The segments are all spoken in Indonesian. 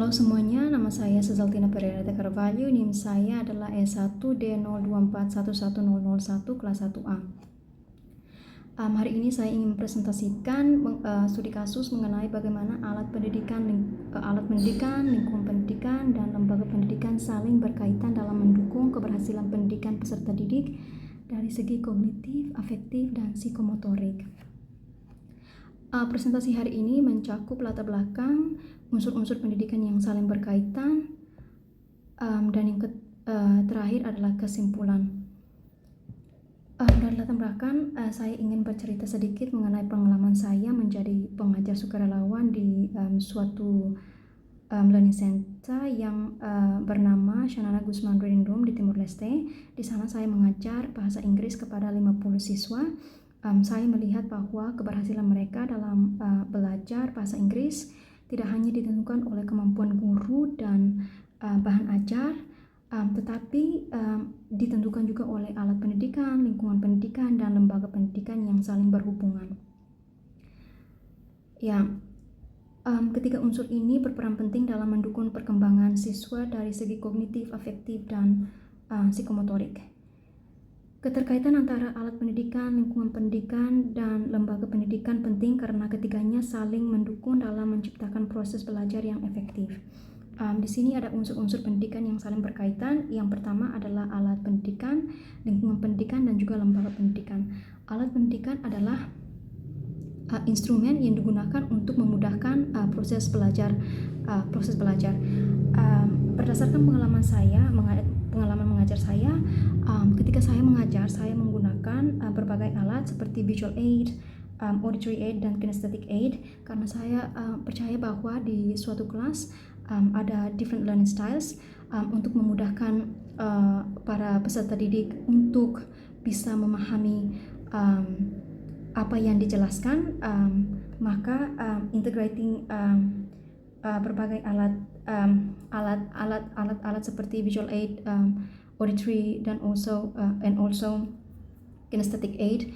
Halo semuanya, nama saya Sezaltina Pereira de Carvalho, NIM saya adalah S1D02411001 kelas 1A. Hari ini saya ingin mempresentasikan studi kasus mengenai bagaimana alat pendidikan, lingkungan pendidikan, dan lembaga pendidikan saling berkaitan dalam mendukung keberhasilan pendidikan peserta didik dari segi kognitif, afektif, dan psikomotorik. Presentasi hari ini mencakup latar belakang, unsur-unsur pendidikan yang saling berkaitan, dan yang terakhir adalah kesimpulan. Dari latar belakang, saya ingin bercerita sedikit mengenai pengalaman saya menjadi pengajar sukarelawan di suatu learning center yang bernama Shanana Guzman Reading Room di Timur Leste. Di sana saya mengajar bahasa Inggris kepada 50 siswa. Saya melihat bahwa keberhasilan mereka dalam belajar bahasa Inggris tidak hanya ditentukan oleh kemampuan guru dan bahan ajar, tetapi ditentukan juga oleh alat pendidikan, lingkungan pendidikan, dan lembaga pendidikan yang saling berhubungan. Ketiga unsur ini berperan penting dalam mendukung perkembangan siswa dari segi kognitif, afektif, dan psikomotorik. Keterkaitan antara alat pendidikan, lingkungan pendidikan, dan lembaga pendidikan penting karena ketiganya saling mendukung dalam menciptakan proses belajar yang efektif. Di sini ada unsur-unsur pendidikan yang saling berkaitan. Yang pertama adalah alat pendidikan, lingkungan pendidikan, dan juga lembaga pendidikan. Alat pendidikan adalah instrumen yang digunakan untuk memudahkan proses belajar. Berdasarkan pengalaman mengajar saya, ketika saya mengajar, saya menggunakan berbagai alat seperti visual aid, auditory aid, dan kinesthetic aid karena saya percaya bahwa di suatu kelas ada different learning styles untuk memudahkan para peserta didik untuk bisa memahami apa yang dijelaskan. Maka integrating berbagai alat seperti visual aid, auditory, dan also kinesthetic aid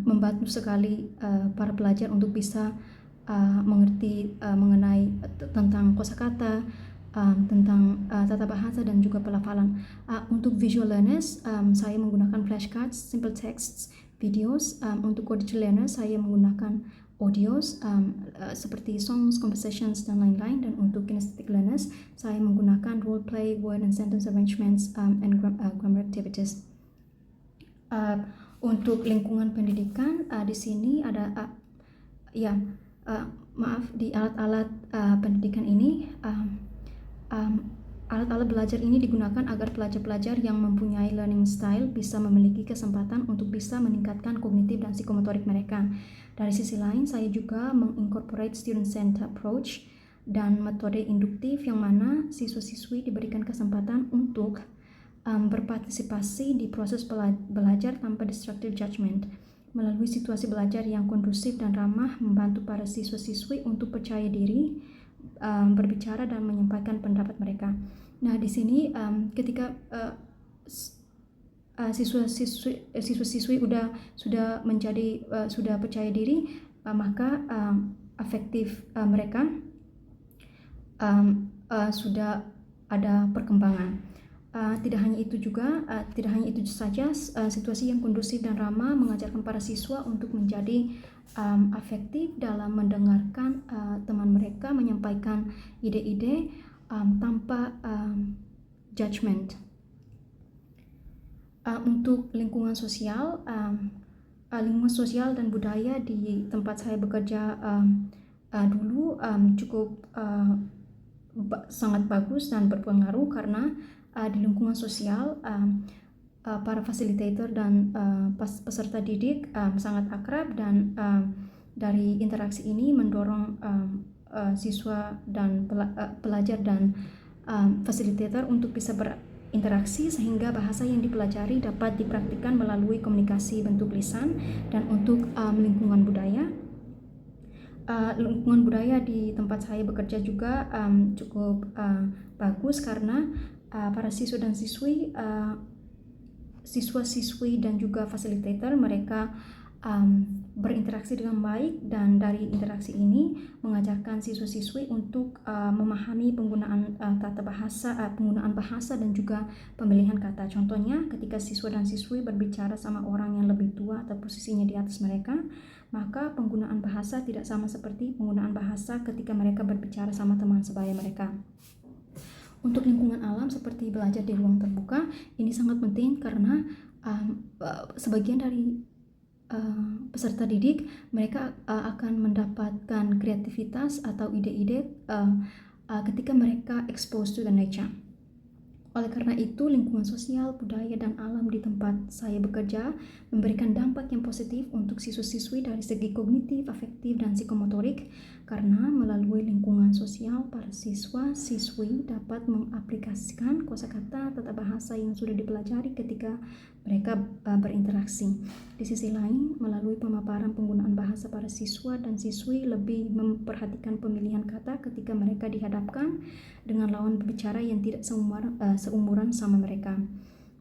membantu sekali para pelajar untuk bisa mengerti mengenai tentang kosakata, tentang tata bahasa, dan juga pelafalan. Untuk visual learners, saya menggunakan flashcards, simple texts, videos. Untuk auditory learners, saya menggunakan audios seperti songs, conversations, dan lain-lain. Dan untuk kinesthetic learners, saya menggunakan role play, word and sentence arrangements, and grammar activities. Untuk lingkungan pendidikan, di sini ada di alat-alat pendidikan ini, alat-alat belajar ini digunakan agar pelajar-pelajar yang mempunyai learning style bisa memiliki kesempatan untuk bisa meningkatkan kognitif dan psikomotorik mereka. Dari sisi lain, saya juga mengincorporate student-centered approach dan metode induktif yang mana siswa-siswi diberikan kesempatan untuk berpartisipasi di proses belajar tanpa destructive judgment. Melalui situasi belajar yang kondusif dan ramah, membantu para siswa-siswi untuk percaya diri, berbicara, dan menyampaikan pendapat mereka. Nah, di sini ketika siswa-siswi sudah percaya diri, maka afektif mereka sudah ada perkembangan. Tidak hanya itu saja, situasi yang kondusif dan ramah mengajarkan para siswa untuk menjadi afektif dalam mendengarkan teman mereka menyampaikan ide-ide tanpa judgment. Untuk lingkungan sosial dan budaya di tempat saya bekerja dulu cukup sangat bagus dan berpengaruh karena di lingkungan sosial para fasilitator dan peserta didik sangat akrab, dan dari interaksi ini mendorong siswa dan pelajar dan fasilitator untuk bisa berinteraksi sehingga bahasa yang dipelajari dapat dipraktikkan melalui komunikasi bentuk lisan. Dan untuk lingkungan budaya di tempat saya bekerja juga cukup bagus karena para siswa dan siswa-siswi dan juga fasilitator mereka berinteraksi dengan baik, dan dari interaksi ini mengajarkan siswa-siswi untuk memahami penggunaan tata bahasa, penggunaan bahasa dan juga pemilihan kata. Contohnya ketika siswa dan siswi berbicara sama orang yang lebih tua atau posisinya di atas mereka, maka penggunaan bahasa tidak sama seperti penggunaan bahasa ketika mereka berbicara sama teman sebaya mereka. Untuk lingkungan alam seperti belajar di ruang terbuka, ini sangat penting karena sebagian dari peserta didik mereka akan mendapatkan kreativitas atau ide-ide ketika mereka exposed to the nature. Oleh karena itu, lingkungan sosial, budaya, dan alam di tempat saya bekerja memberikan dampak yang positif untuk siswa-siswi dari segi kognitif, afektif, dan psikomotorik, karena melalui lingkungan sosial, para siswa-siswi dapat mengaplikasikan kosakata tata bahasa yang sudah dipelajari ketika mereka berinteraksi. Di sisi lain, melalui pemaparan penggunaan bahasa, para siswa dan siswi lebih memperhatikan pemilihan kata ketika mereka dihadapkan dengan lawan berbicara yang tidak seumuran sama mereka.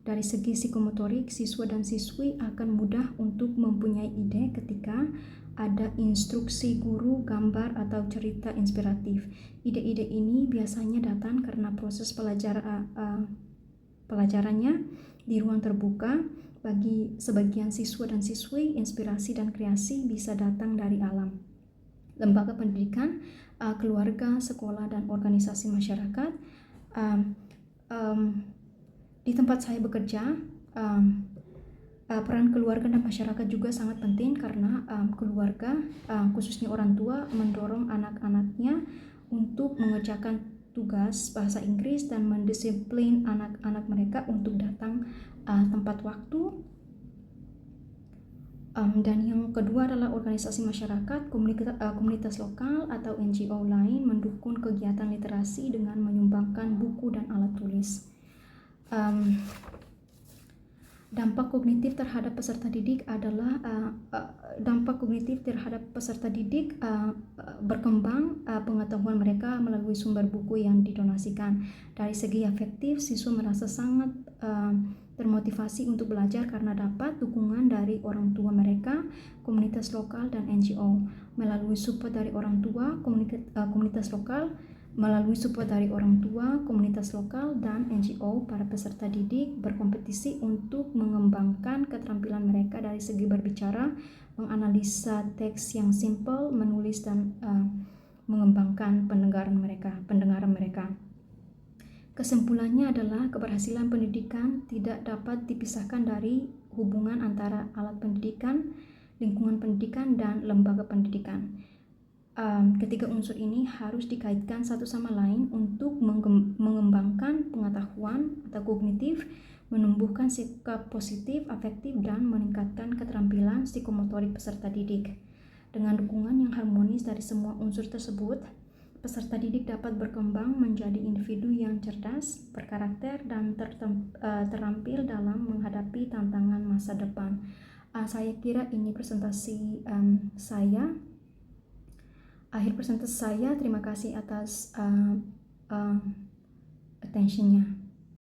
Dari segi psikomotorik, siswa dan siswi akan mudah untuk mempunyai ide ketika ada instruksi guru, gambar, atau cerita inspiratif. Ide-ide ini biasanya datang karena proses pelajarannya di ruang terbuka. Bagi sebagian siswa dan siswi, inspirasi dan kreasi bisa datang dari alam, lembaga pendidikan, keluarga, sekolah, dan organisasi masyarakat. Di tempat saya bekerja, peran keluarga dan masyarakat juga sangat penting karena keluarga, khususnya orang tua, mendorong anak-anaknya untuk mengerjakan tugas bahasa Inggris dan mendisiplin anak-anak mereka untuk datang tepat waktu. Dan yang kedua adalah organisasi masyarakat, komunitas lokal atau NGO lain mendukung kegiatan literasi dengan menyumbangkan buku dan alat tulis. Dampak kognitif terhadap peserta didik adalah berkembang pengetahuan mereka melalui sumber buku yang didonasikan. Dari segi afektif, siswa merasa sangat termotivasi untuk belajar karena dapat dukungan dari orang tua mereka, komunitas lokal, dan NGO. Melalui support dari orang tua, komunitas lokal, dan NGO, para peserta didik berkompetisi untuk mengembangkan keterampilan mereka dari segi berbicara, menganalisa teks yang simpel, menulis, dan mengembangkan pendengaran mereka. Kesimpulannya adalah keberhasilan pendidikan tidak dapat dipisahkan dari hubungan antara alat pendidikan, lingkungan pendidikan, dan lembaga pendidikan. Ketiga unsur ini harus dikaitkan satu sama lain untuk mengembangkan pengetahuan atau kognitif, menumbuhkan sikap positif, afektif, dan meningkatkan keterampilan psikomotorik peserta didik. Dengan dukungan yang harmonis dari semua unsur tersebut, peserta didik dapat berkembang menjadi individu yang cerdas, berkarakter, dan terampil dalam menghadapi tantangan masa depan. Saya kira ini presentasi saya. Akhir presentasi saya, terima kasih atas attention-nya.